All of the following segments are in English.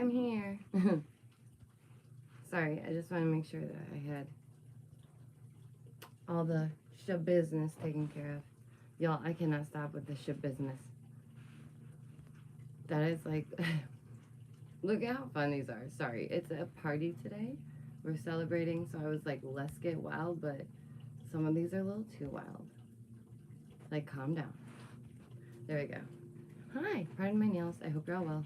I'm here. Sorry, I just want to make sure that I had all the ship business taken care of. Y'all, I cannot stop with the ship business. That is like, look at how fun these are. Sorry, it's a party today. We're celebrating, so I was like, let's get wild, but some of these are a little too wild. Like, calm down. There we go. Hi, pardon my nails. I hope you're all well.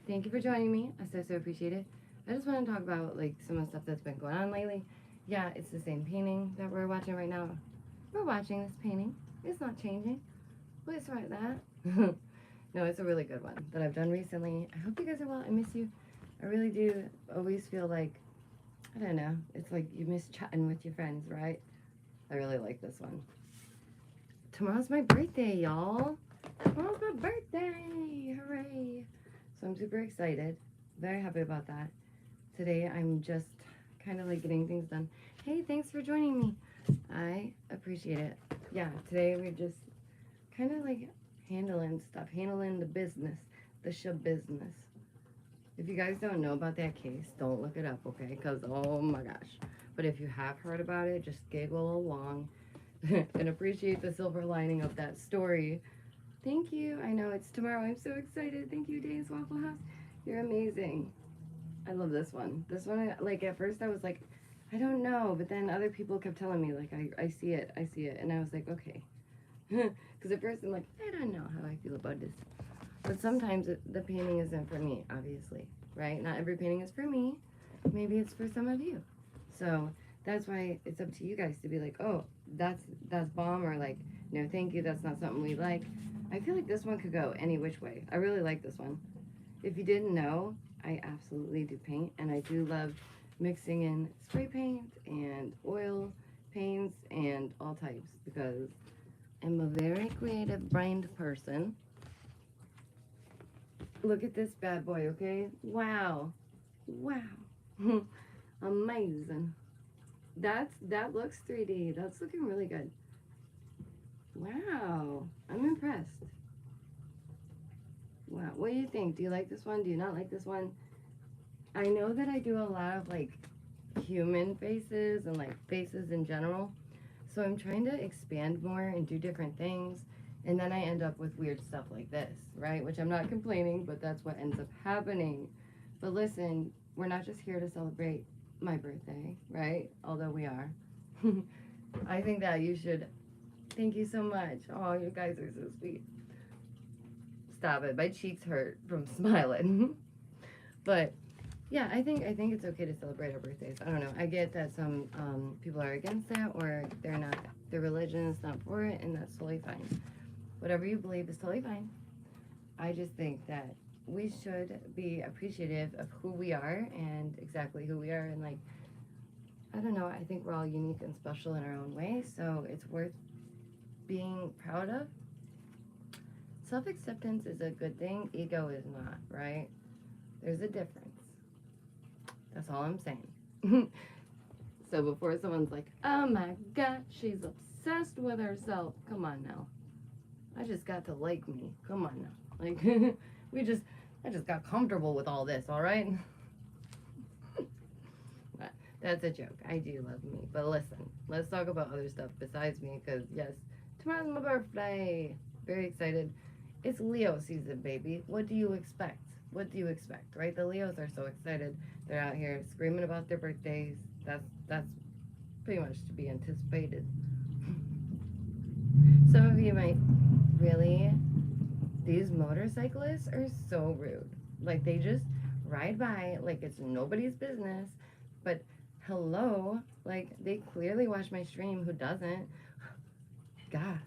Thank you for joining me. I so appreciate it. I just want to talk about like some of the stuff that's been going on lately. Yeah, it's the same painting that we're watching right now. We're watching this painting. It's not changing. What's right that? No, it's a really good one that I've done recently. I hope you guys are well. I miss you. I really do always feel like, I don't know, it's like you miss chatting with your friends, right? I really like this one. Tomorrow's my birthday, y'all. Tomorrow's my birthday. Hooray. So I'm super excited. Very happy about that. Today I'm just kind of like getting things done. Hey, thanks for joining me. I appreciate it. Yeah, today we're just kind of like handling stuff, handling the business, the ship business. If you guys don't know about that case, don't look it up, okay? Because, oh my gosh. But if you have heard about it, just giggle along and appreciate the silver lining of that story. Thank you. I know it's tomorrow. I'm so excited. Thank you, Days Waffle House. You're amazing. I love this one. This one, like, at first I was like, I don't know. But then other people kept telling me, like, I see it. I see it. And I was like, okay. Because at first I'm like, I don't know how I feel about this. But sometimes the painting isn't for me, obviously, right? Not every painting is for me. Maybe it's for some of you. So that's why it's up to you guys to be like, oh, that's bomb, or like, no, thank you, that's not something we like. I feel like this one could go any which way. I really like this one. If you didn't know, I absolutely do paint, and I do love mixing in spray paint and oil paints and all types, because I'm a very creative brained person. Look at this bad boy, okay? Wow. Wow. Amazing. That looks 3D. That's looking really good. Wow. I'm impressed. Wow. What do you think? Do you like this one? Do you not like this one? I know that I do a lot of like human faces and like faces in general. So I'm trying to expand more and do different things. And then I end up with weird stuff like this, right? Which I'm not complaining, but that's what ends up happening. But listen, we're not just here to celebrate my birthday, right? Although we are. I think that you should. Thank you so much. Oh, you guys are so sweet. Stop it. My cheeks hurt from smiling. But yeah, I think it's okay to celebrate our birthdays. I don't know. I get that some people are against that, or they're not. Their religion is not for it, and that's totally fine. Whatever you believe is totally fine. I just think that we should be appreciative of who we are and exactly who we are, and like, I don't know. I think we're all unique and special in our own way, so it's worth being proud of. Self-acceptance is a good thing. Ego is not, right? There's a difference. That's all I'm saying. So before someone's like, oh my god, she's obsessed with herself. Come on now. I just got to like me. Come on now. Like, I just got comfortable with all this, all right? That's a joke. I do love me. But listen, let's talk about other stuff besides me, because yes, tomorrow's my birthday. Very excited. It's Leo season, baby. What do you expect? What do you expect, right? The Leos are so excited. They're out here screaming about their birthdays. That's pretty much to be anticipated. Some of you might really, these motorcyclists are so rude. Like, they just ride by like it's nobody's business. But hello, like, they clearly watch my stream. Who doesn't? Gosh.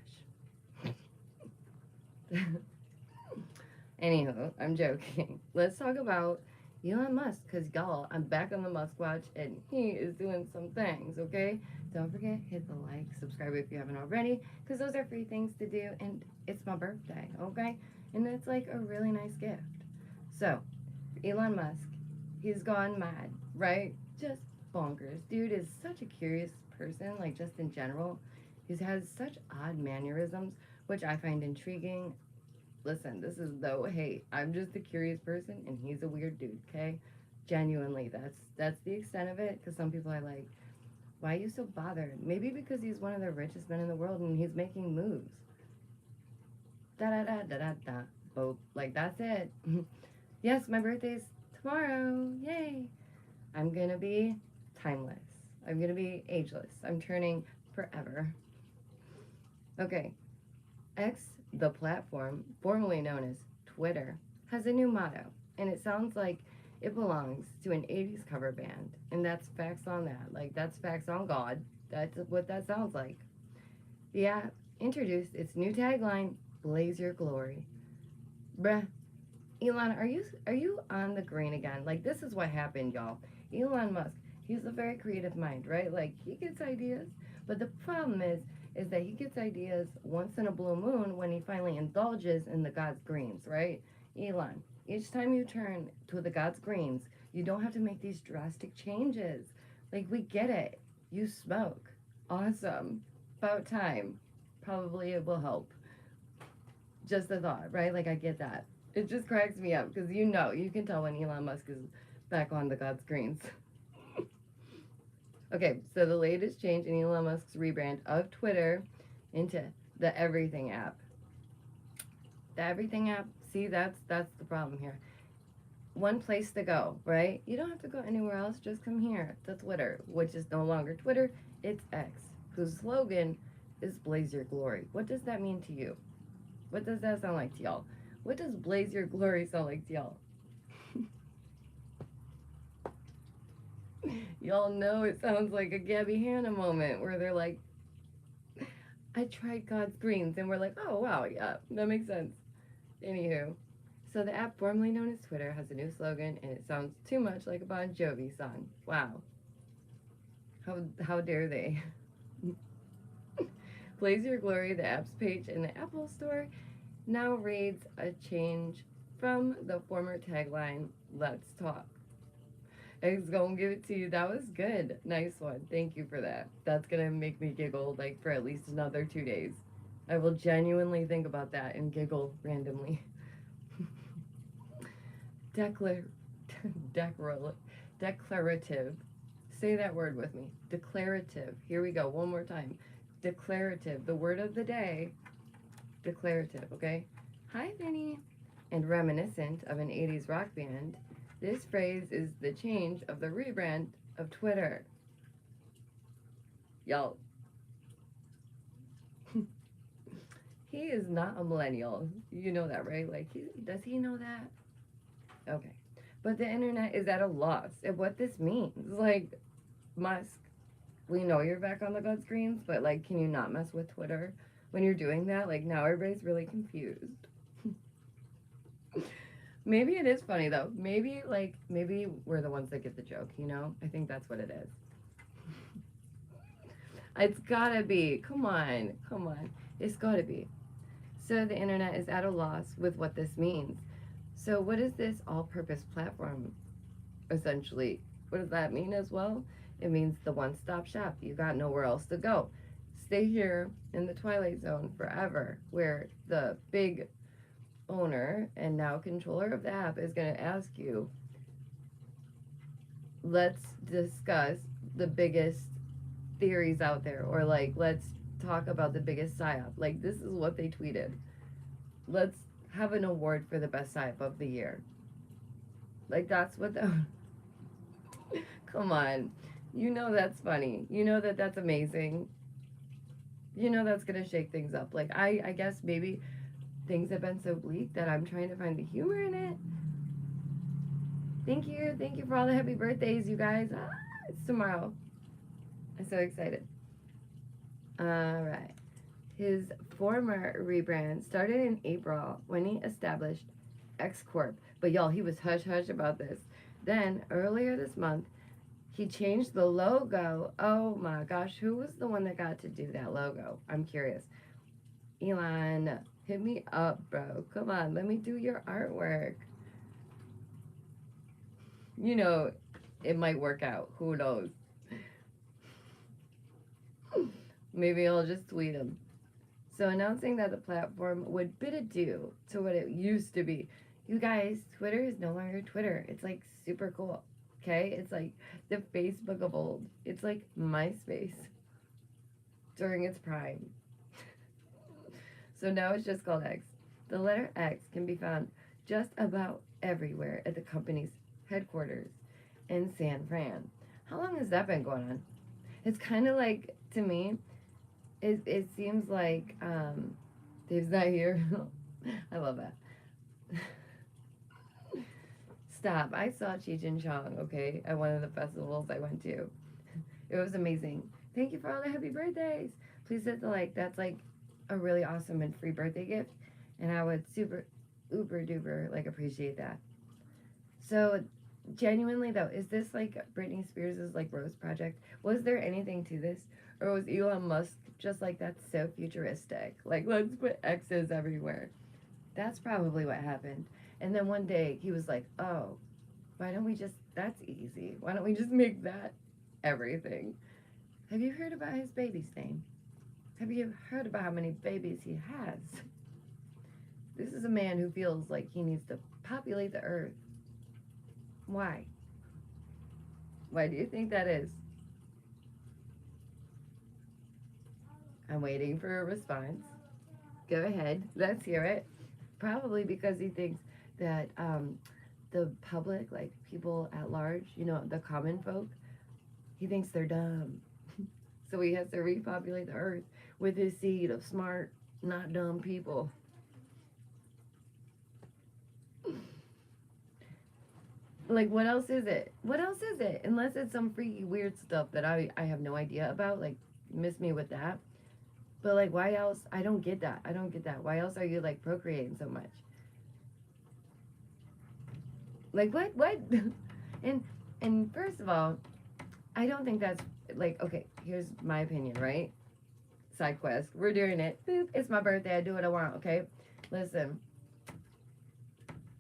Anywho, I'm joking. Let's talk about Elon Musk, because y'all, I'm back on the Musk Watch, and he is doing some things, okay? Don't forget, hit the like, subscribe if you haven't already, because those are free things to do, and it's my birthday, okay? And it's like a really nice gift. So, Elon Musk, he's gone mad, right? Just bonkers. Dude is such a curious person, like, just in general. He has such odd mannerisms, which I find intriguing. Listen, this is though, hey, I'm just a curious person and he's a weird dude, okay? Genuinely, that's the extent of it. Because some people are like, why are you so bothered? Maybe because he's one of the richest men in the world and he's making moves. Da da da da da da. Boop. Like that's it. Yes, my birthday's tomorrow. Yay! I'm gonna be timeless. I'm gonna be ageless. I'm turning forever. Okay, X, the platform, formerly known as Twitter, has a new motto, and it sounds like it belongs to an 80s cover band. And that's facts on that. Like, that's facts on God. That's what that sounds like. The app introduced its new tagline, Blaze Your Glory. Bruh, Elon, are you on the green again? Like, this is what happened, y'all. Elon Musk, he's a very creative mind, right? Like, he gets ideas, but the problem is that he gets ideas once in a blue moon when he finally indulges in the God's greens, right? Elon, each time you turn to the God's greens, you don't have to make these drastic changes. Like, we get it. You smoke. Awesome. About time. Probably it will help. Just a thought, right? Like, I get that. It just cracks me up because you can tell when Elon Musk is back on the God's greens. Okay, so the latest change in Elon Musk's rebrand of Twitter into the Everything app. The Everything app, see, that's the problem here. One place to go, right? You don't have to go anywhere else, just come here to Twitter, which is no longer Twitter, it's X, whose slogan is Blaze Your Glory. What does that mean to you? What does that sound like to y'all? What does Blaze Your Glory sound like to y'all? Y'all know it sounds like a Gabby Hanna moment where they're like, I tried God's greens, and we're like, oh wow, yeah, that makes sense. Anywho, so the app formerly known as Twitter has a new slogan, and it sounds too much like a Bon Jovi song. Wow. How dare they? Blaze Your Glory, the app's page in the Apple Store, now reads a change from the former tagline, Let's Talk. It's gonna give it to you. That was good. Nice one. Thank you for that. That's gonna make me giggle like for at least another 2 days. I will genuinely think about that and giggle randomly. Declarative. Say that word with me. Declarative. Here we go. One more time. Declarative. The word of the day. Declarative, okay? Hi, Vinny. And reminiscent of an 80s rock band, this phrase is the change of the rebrand of Twitter. Y'all. He is not a millennial. You know that, right? Like, does he know that? Okay. But the internet is at a loss at what this means. Like, Musk, we know you're back on the God's greens, but, like, can you not mess with Twitter when you're doing that? Like, now everybody's really confused. Maybe it is funny, though. Maybe we're the ones that get the joke, you know? I think that's what it is. It's gotta be. Come on. It's gotta be. So the internet is at a loss with what this means. So what is this all-purpose platform, essentially? What does that mean as well? It means the one-stop shop. You got nowhere else to go. Stay here in the Twilight Zone forever, where the big owner and now controller of the app is going to ask you, let's discuss the biggest theories out there, or like, let's talk about the biggest psyop. Like, this is what they tweeted. Let's have an award for the best psyop of the year. Like, that's what the... Come on. You know that's funny. You know that's amazing. You know that's going to shake things up. Like, I guess maybe things have been so bleak that I'm trying to find the humor in it. Thank you for all the happy birthdays, you guys. It's tomorrow. I'm so excited. All right. His former rebrand started in April when he established X Corp. But y'all, he was hush-hush about this. Then, earlier this month, he changed the logo. Oh my gosh, who was the one that got to do that logo? I'm curious. Elon, hit me up, bro. Come on, let me do your artwork. You know, it might work out. Who knows? Maybe I'll just tweet him. So announcing that the platform would bid adieu to what it used to be. You guys, Twitter is no longer Twitter. It's like super cool. Okay? It's like the Facebook of old. It's like MySpace during its prime. So now it's just called X. The letter X can be found just about everywhere at the company's headquarters in San Fran. How long has that been going on? It's kind of like, to me, it seems like Dave's not here. I love that. Stop. I saw Cheech and Chong, okay, at one of the festivals I went to. It was amazing. Thank you for all the happy birthdays. Please hit the like. That's like a really awesome and free birthday gift. And I would super, uber duper like appreciate that. So, genuinely though, is this like Britney Spears' like Rose Project? Was there anything to this? Or was Elon Musk just like, that's so futuristic? Like, let's put X's everywhere. That's probably what happened. And then one day he was like, oh, why don't we just, that's easy. Why don't we just make that everything? Have you heard about his baby's name? Have you heard about how many babies he has? This is a man who feels like he needs to populate the earth. Why? Why do you think that is? I'm waiting for a response. Go ahead. Let's hear it. Probably because he thinks that the public, like people at large, you know, the common folk, he thinks they're dumb. So he has to repopulate the earth with his seed of smart, not dumb people. Like, what else is it? What else is it? Unless it's some freaky weird stuff that I have no idea about. Like, miss me with that. But, like, why else? I don't get that. I don't get that. Why else are you, like, procreating so much? Like, what? What? and, and first of all, I don't think that's, like, okay, here's my opinion, right? Side quest. We're doing it. Boop. It's my birthday. I do what I want, okay? Listen,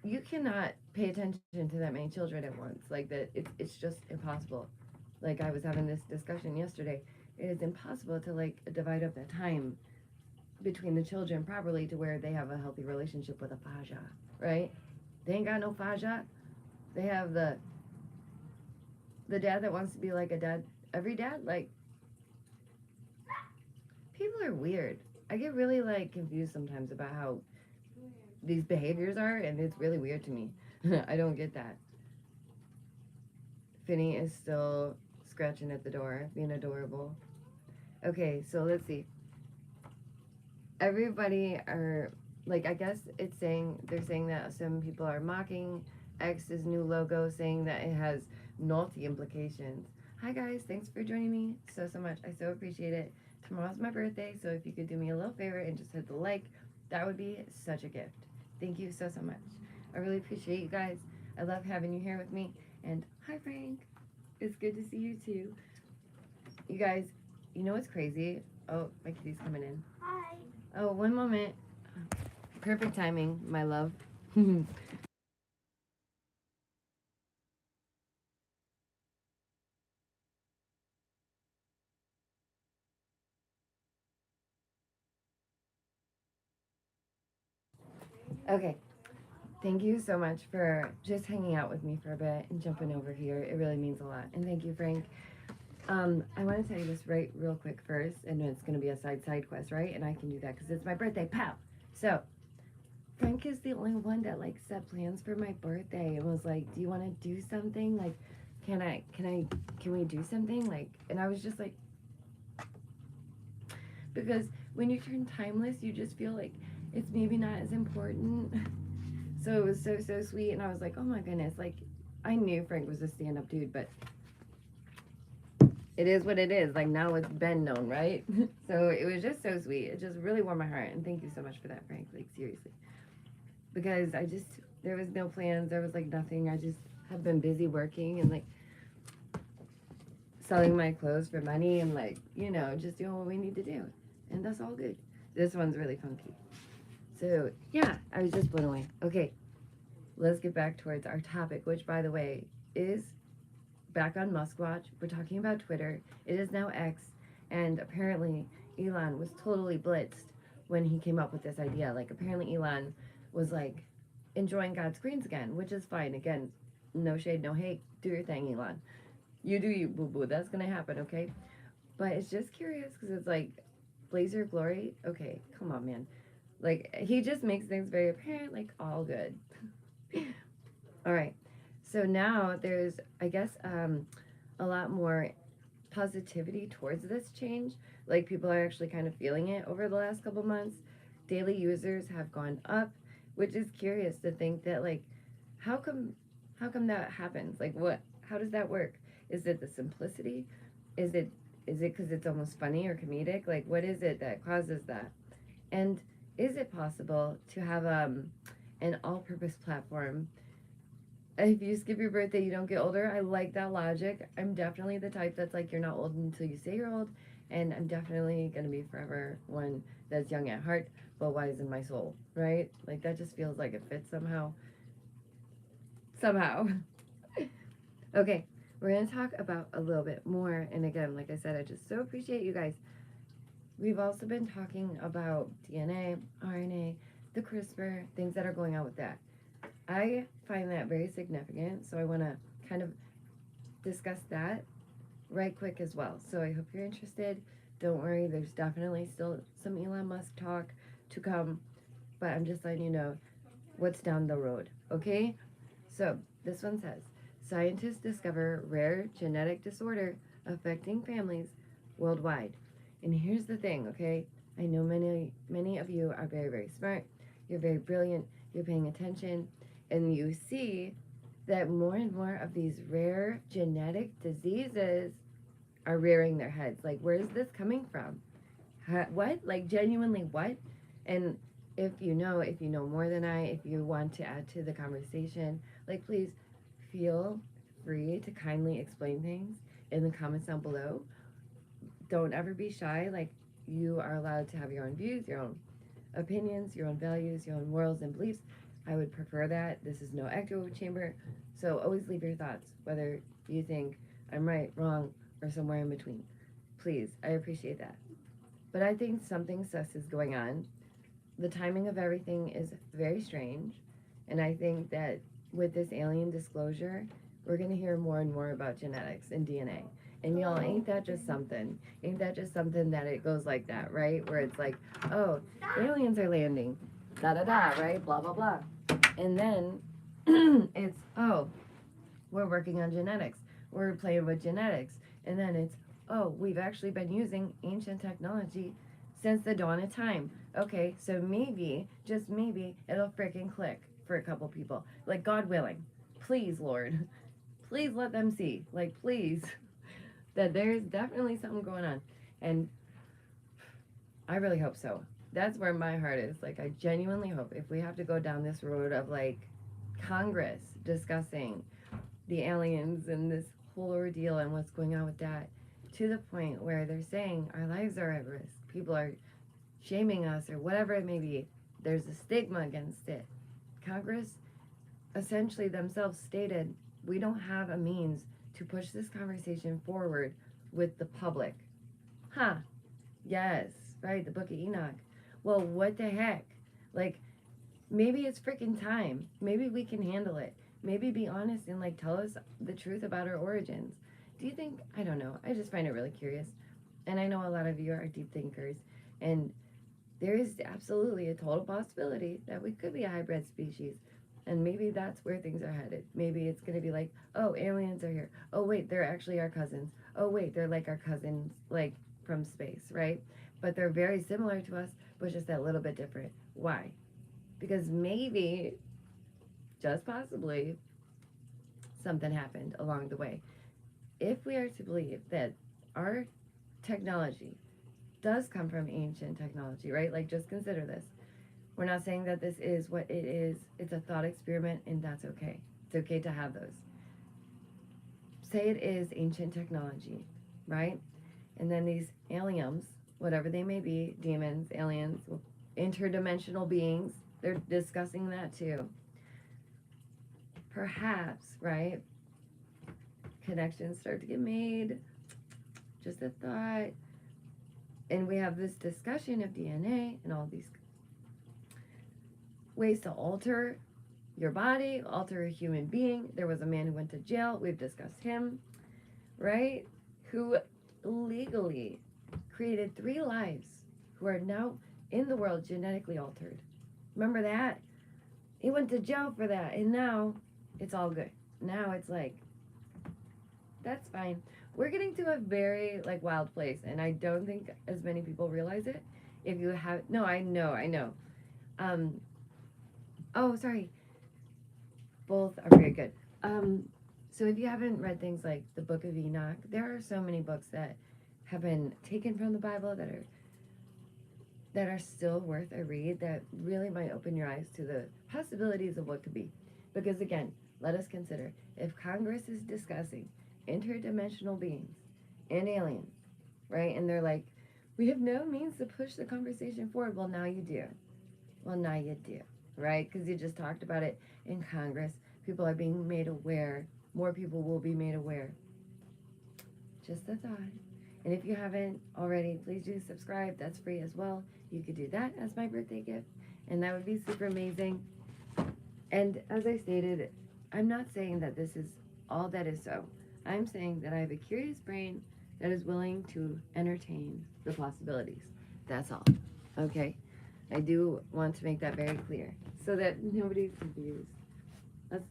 you cannot pay attention to that many children at once. Like that, it's just impossible. Like I was having this discussion yesterday. It is impossible to like divide up the time between the children properly to where they have a healthy relationship with a faja, right? They ain't got no faja. They have the dad that wants to be like a dad, every dad. Like people are weird. I get really like confused sometimes about how these behaviors are, and it's really weird to me. I don't get that. Finny is still scratching at the door, being adorable. Okay, so let's see. Everybody are like, I guess it's saying they're saying that some people are mocking X's new logo, saying that it has naughty implications. Hi guys, thanks for joining me so much. I so appreciate it. Tomorrow's my birthday, so if you could do me a little favor and just hit the like, that would be such a gift. Thank you so much. I really appreciate you guys. I love having you here with me. And hi Frank. It's good to see you too. You guys, you know what's crazy? Oh, my kitty's coming in. Hi. Oh, one moment. Perfect timing, my love. Okay. Thank you so much for just hanging out with me for a bit and jumping over here. It really means a lot. And thank you, Frank. I want to tell you this right real quick first, and it's going to be a side quest, right? And I can do that because it's my birthday, pow. So Frank is the only one that like set plans for my birthday and was like, "Do you want to do something? Like, can we do something?" Like, and I was just like, because when you turn timeless, you just feel like it's maybe not as important. So it was so sweet, and I was like, "Oh my goodness!" Like, I knew Frank was a stand-up dude, but it is what it is. Like now it's been known, right? So it was just so sweet. It just really warmed my heart, and thank you so much for that, Frank. Like seriously, because there was no plans. There was like nothing. I just have been busy working and like selling my clothes for money and like just doing what we need to do, and that's all good. This one's really funky. So yeah, I was just blown away. Okay, let's get back towards our topic, which by the way is back on Muskwatch. We're talking about Twitter. It is now X, and apparently Elon was totally blitzed when he came up with this idea. Like, apparently Elon was like enjoying God's greens again, which is fine. Again, no shade, no hate. Do your thing, Elon. You do you, boo boo. That's gonna happen, okay? But it's just curious because it's like, blaze your glory. Okay, come on, man. Like, he just makes things very apparent, like, all good. All right. So now there's, I guess, a lot more positivity towards this change. Like, people are actually kind of feeling it over the last couple months. Daily users have gone up, which is curious to think that, like, how come how come that happens? Like, what, how does that work? Is it the simplicity? Is it because it's almost funny or comedic? Like, what is it that causes that? And is it possible to have an all-purpose platform? If you skip your birthday, you don't get older. I like that logic. I'm definitely the type that's like, you're not old until you say you're old, and I'm definitely gonna be forever one that's young at heart but wise in my soul, right? Like, that just feels like it fits somehow. Somehow. Okay, we're gonna talk about a little bit more, and again, like I said, I just so appreciate you guys. We've also been talking about DNA, RNA, the CRISPR, things that are going on with that. I find that very significant, so I want to kind of discuss that right quick as well. So I hope you're interested. Don't worry, there's definitely still some Elon Musk talk to come, but I'm just letting you know what's down the road, okay? So this one says, scientists discover rare genetic disorder affecting families worldwide. And here's the thing, okay? I know many of you are very, very smart. You're very brilliant. You're paying attention, and you see that more and more of these rare genetic diseases are rearing their heads. Like, where is this coming from? What? Like, genuinely, what? And if you know more than I, if you want to add to the conversation, like, please feel free to kindly explain things in the comments down below. Don't ever be shy. Like, you are allowed to have your own views, your own opinions, your own values, your own morals and beliefs. I would prefer that. This is no echo chamber. So always leave your thoughts, whether you think I'm right, wrong, or somewhere in between. Please, I appreciate that. But I think something sus is going on. The timing of everything is very strange. And I think that with this alien disclosure, we're going to hear more and more about genetics and DNA. And y'all, ain't that just something? Ain't that just something that it goes like that, right? Where it's like, oh, aliens are landing, da da da, right? Blah, blah, blah. And then it's, oh, we're working on genetics. We're playing with genetics. And then it's, oh, we've actually been using ancient technology since the dawn of time. Okay, so maybe, just maybe, it'll freaking click for a couple people. Like, God willing. Please, Lord. Please let them see. Like, please. That there's definitely something going on. And I really hope so. That's where my heart is. Like, I genuinely hope, if we have to go down this road of, like, Congress discussing the aliens and this whole ordeal and what's going on with that, to the point where they're saying our lives are at risk, people are shaming us or whatever it may be, there's a stigma against it. Congress essentially themselves stated, we don't have a means to push this conversation forward with the public. Huh. Yes, right, the Book of Enoch. Well, what the heck? Like, maybe it's freaking time. Maybe we can handle it. Maybe be honest and, like, tell us the truth about our origins. Do you think, I don't know, I just find it really curious. And I know a lot of you are deep thinkers, and there is absolutely a total possibility that we could be a hybrid species. And maybe that's where things are headed. Maybe it's going to be like, oh, aliens are here. Oh, wait, they're actually our cousins. Oh, wait, they're like our cousins, like, from space, right? But they're very similar to us, but just a little bit different. Why? Because maybe, just possibly, something happened along the way. If we are to believe that our technology does come from ancient technology, right? Like, just consider this. We're not saying that this is what it is. It's a thought experiment, and that's okay. It's okay to have those. Say it is ancient technology, right? And then these aliens, whatever they may be, demons, aliens, interdimensional beings, they're discussing that too. Perhaps, right? Connections start to get made. Just a thought. And we have this discussion of DNA and all these ways to alter your body, alter a human being. There was a man who went to jail. We've discussed him, right? Who legally created 3 lives who are now in the world genetically altered. Remember that? He went to jail for that, and now it's all good. Now it's like, that's fine. We're getting to a very like wild place, and I don't think as many people realize it. If you have, no, I know. Oh, sorry. Both are very good. So if you haven't read things like the Book of Enoch, there are so many books that have been taken from the Bible that are still worth a read, that really might open your eyes to the possibilities of what could be. Because again, let us consider, if Congress is discussing interdimensional beings and aliens, right? And they're like, we have no means to push the conversation forward. Well, now you do. Well, now you do, right? Because you just talked about it in Congress. People are being made aware. More people will be made aware. Just a thought. And if you haven't already, please do subscribe. That's free as well. You could do that as my birthday gift, and that would be super amazing. And as I stated, I'm not saying that this is all that is so. I'm saying that I have a curious brain that is willing to entertain the possibilities. That's all. Okay? I do want to make that very clear so that nobody's confused.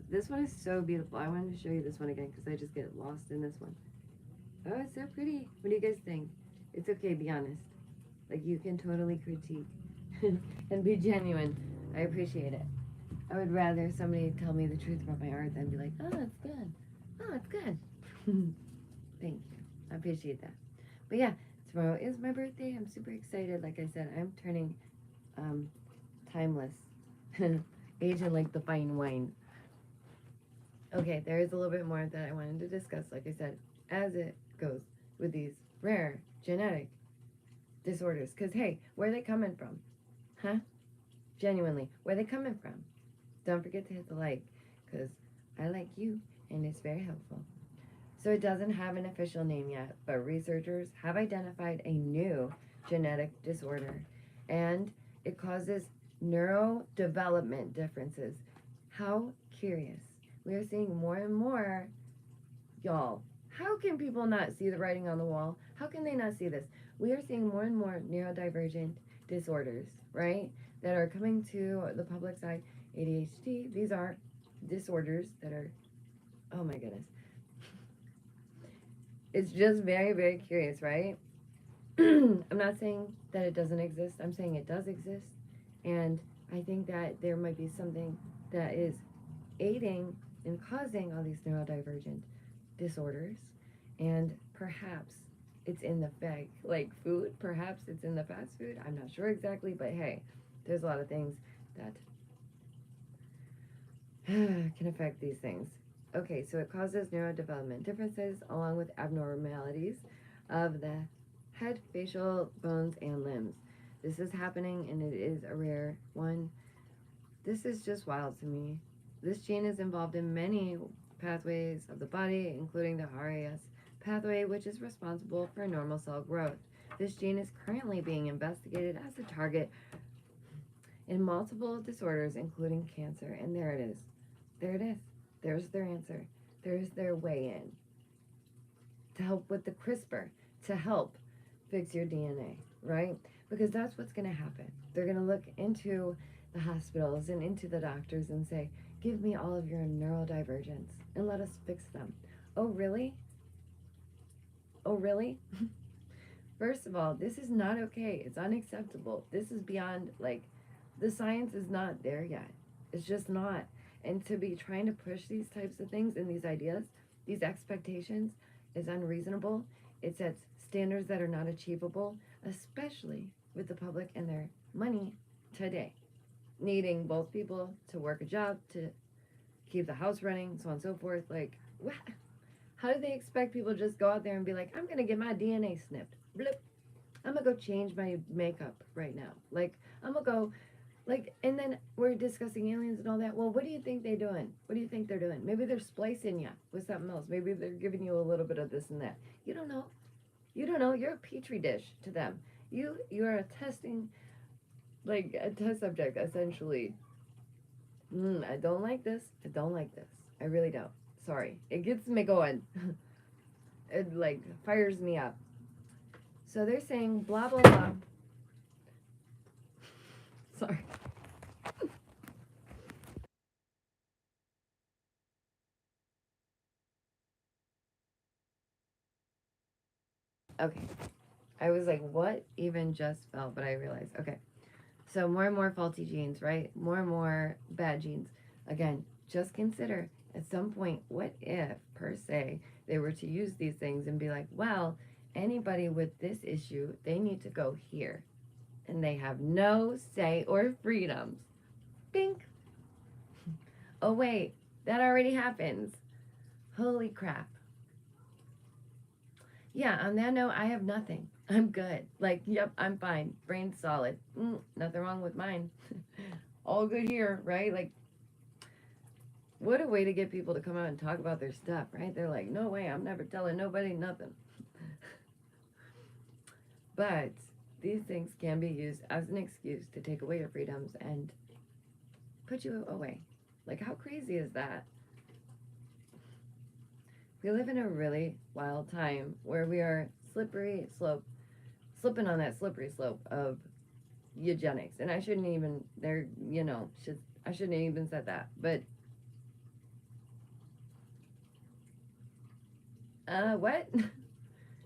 This one is so beautiful. I wanted to show you this one again because I just get lost in this one. Oh, it's so pretty. What do you guys think? It's okay, be honest. Like, you can totally critique and be genuine. I appreciate it. I would rather somebody tell me the truth about my art than be like, oh, it's good. Oh, it's good. Thank you. I appreciate that. But yeah, tomorrow is my birthday. I'm super excited. Like I said, I'm turning timeless. Aging like the fine wine. Okay, there is a little bit more that I wanted to discuss, like I said, as it goes with these rare genetic disorders. Because, hey, where are they coming from? Huh? Genuinely, where are they coming from? Don't forget to hit the like, because I like you, and it's very helpful. So it doesn't have an official name yet, but researchers have identified a new genetic disorder, and it causes neurodevelopment differences. How curious. We are seeing more and more, y'all. How can people not see the writing on the wall? How can they not see this? We are seeing more and more neurodivergent disorders, right, that are coming to the public side. ADHD, these are disorders that are, oh my goodness. It's just very, very curious, right? I'm not saying that it doesn't exist. I'm saying it does exist. And I think that there might be something that is aiding and causing all these neurodivergent disorders. And perhaps it's in the like food. Perhaps it's in the fast food. I'm not sure exactly, but hey, there's a lot of things that can affect these things. Okay, so it causes neurodevelopment differences along with abnormalities of the head, facial bones, and limbs. This is happening, and it is a rare one. This is just wild to me. This gene is involved in many pathways of the body, including the RAS pathway, which is responsible for normal cell growth. This gene is currently being investigated as a target in multiple disorders, including cancer. And there it is. There it is. There's their answer. There's their way in to help with the CRISPR, to help fix your DNA, right? Because that's what's going to happen. They're going to look into the hospitals and into the doctors and say, give me all of your neurodivergence and let us fix them. Oh, really? Oh, really? First of all, this is not okay. It's unacceptable. This is beyond, like, the science is not there yet. It's just not. And to be trying to push these types of things and these ideas, these expectations, is unreasonable. It sets standards that are not achievable, especially with the public and their money today. Needing both people to work a job, to keep the house running, so on and so forth. Like, what? How do they expect people to just go out there and be like, I'm going to get my DNA snipped. Blip. I'm going to go change my makeup right now. Like, I'm going to go... Like, and then we're discussing aliens and all that. Well, what do you think they're doing? What do you think they're doing? Maybe they're splicing you with something else. Maybe they're giving you a little bit of this and that. You don't know. You don't know. You're a petri dish to them. You are testing, like a test subject essentially. I don't like this. I don't like this. I really don't. Sorry. It gets me going. It like fires me up. So they're saying blah blah blah. Sorry. Okay. I was like, what even just fell? But I realized, okay. So more and more faulty genes, right? More and more bad genes. Again, just consider at some point, what if, per se, they were to use these things and be like, well, anybody with this issue, they need to go here. And they have no say or freedoms. Bink. Oh, wait, that already happens. Holy crap. Yeah, on that note, I have nothing. I'm good. Like, yep, I'm fine. Brain's solid. Nothing wrong with mine. All good here, right? Like, what a way to get people to come out and talk about their stuff, right? They're like, no way, I'm never telling nobody nothing. But these things can be used as an excuse to take away your freedoms and put you away. Like, how crazy is that? We live in a really wild time where we are slipping on that slippery slope of eugenics. And I shouldn't even, I shouldn't have even said that. But, what?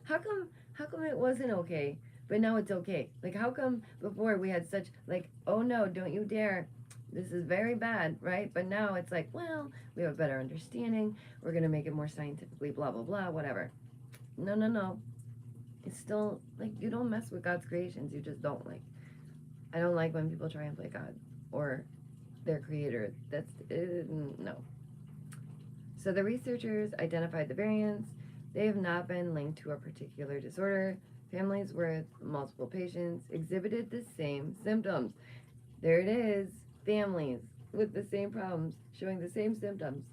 How come it wasn't okay, but now it's okay? Like, how come before we had such, like, oh no, don't you dare, this is very bad, right? But now it's like, well, we have a better understanding, we're gonna make it more scientifically, blah blah blah, whatever. No, no, no. It's still like, you don't mess with God's creations. You just don't. Like, I don't like when people try and play God or their creator. That's no. So the researchers identified the variants. They have not been linked to a particular disorder. Families with multiple patients exhibited the same symptoms. There it is. Families with the same problems showing the same symptoms.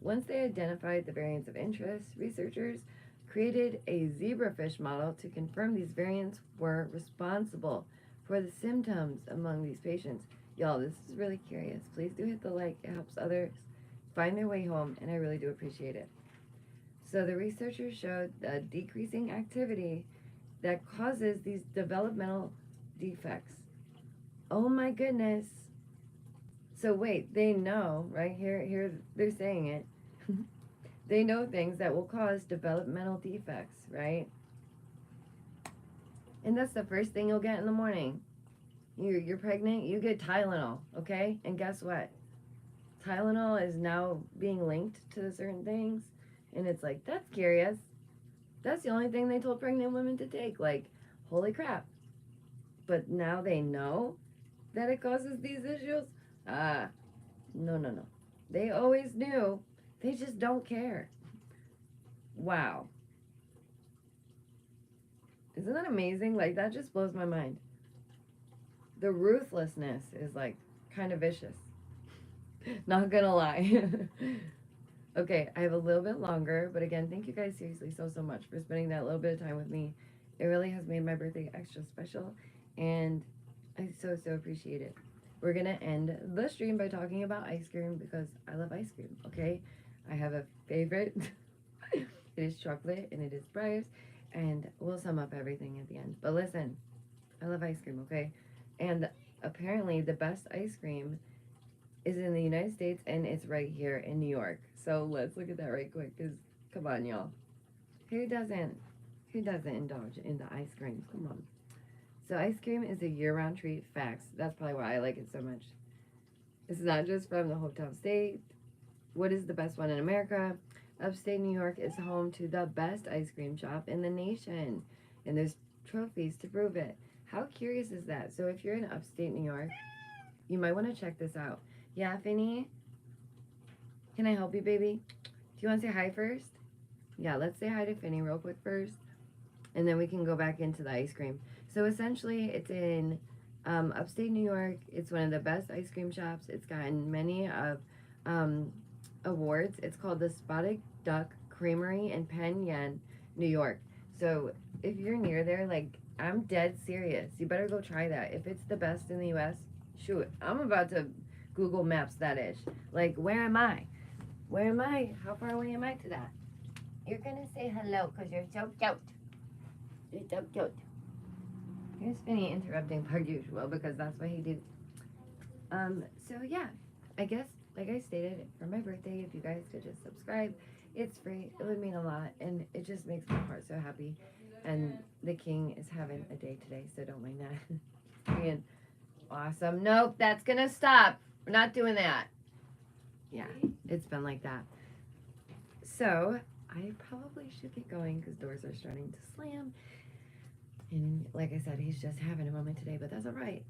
Once they identified the variants of interest, researchers created a zebrafish model to confirm these variants were responsible for the symptoms among these patients. Y'all, this is really curious. Please do hit the like. It helps others find their way home, and I really do appreciate it. So the researchers showed the decreasing activity that causes these developmental defects. Oh my goodness. So wait, they know, right? Here they're saying it. They know things that will cause developmental defects, right? And that's the first thing you'll get in the morning. You're pregnant, you get Tylenol, okay? And guess what? Tylenol is now being linked to certain things. And it's like, that's curious. That's the only thing they told pregnant women to take. Like, holy crap. But now they know that it causes these issues? No, no, no. They always knew. They just don't care. Wow. Isn't that amazing? Like, that just blows my mind. The ruthlessness is, like, kind of vicious. Not gonna lie. Okay, I have a little bit longer, but again, thank you guys seriously so much for spending that little bit of time with me. It really has made my birthday extra special, and I so appreciate it. We're gonna end the stream by talking about ice cream because I love ice cream, okay? I have a favorite. It is chocolate and it is Breyers, and we'll sum up everything at the end. But listen, I love ice cream, okay? And apparently the best ice cream is in the United States, and it's right here in New York. So let's look at that right quick, because come on, y'all. Who doesn't indulge in the ice cream? Come on. So ice cream is a year-round treat. Facts. That's probably why I like it so much. It's not just from the hometown state. What is the best one in America? Upstate New York is home to the best ice cream shop in the nation, and there's trophies to prove it. How curious is that? So if you're in upstate New York, you might want to check this out. Yeah, Finny? Can I help you, baby? Do you want to say hi first? Yeah, let's say hi to Finny real quick first, and then we can go back into the ice cream. So essentially, it's in upstate New York. It's one of the best ice cream shops. It's gotten many of awards. It's called the Spotted Duck Creamery in Penn Yan, New York. So if you're near there, like, I'm dead serious. You better go try that. If it's the best in the US, shoot, I'm about to Google Maps that ish. Like, where am I? Where am I? How far away am I to that? You're gonna say hello because you're so cute. You're so cute. Here's Finny interrupting per usual because that's what he do. So yeah, I guess, like I stated, for my birthday, if you guys could just subscribe, it's free. It would mean a lot, and it just makes my heart so happy. And the king is having a day today, so don't mind that. Being awesome. Nope, that's gonna stop. We're not doing that. Yeah, it's been like that. So I probably should get going because doors are starting to slam. And like I said, he's just having a moment today, but that's all right.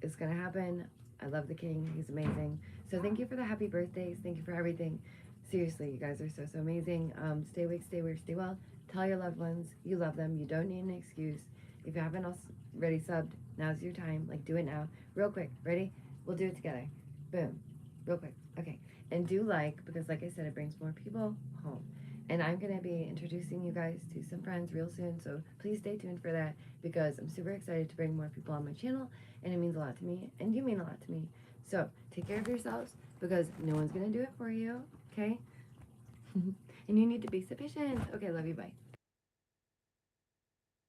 It's gonna happen. I love the king. He's amazing. So thank you for the happy birthdays. Thank you for everything. Seriously, you guys are so amazing. Stay awake, stay aware, stay well. Tell your loved ones you love them. You don't need an excuse. If you haven't already subbed, now's your time. Like, do it now. Real quick. Ready? We'll do it together. Boom. Real quick. Okay. And do like, because like I said, it brings more people home. And I'm going to be introducing you guys to some friends real soon. So please stay tuned for that because I'm super excited to bring more people on my channel. And it means a lot to me. And you mean a lot to me. So take care of yourselves because no one's going to do it for you. Okay? And you need to be sufficient. Okay, love you. Bye.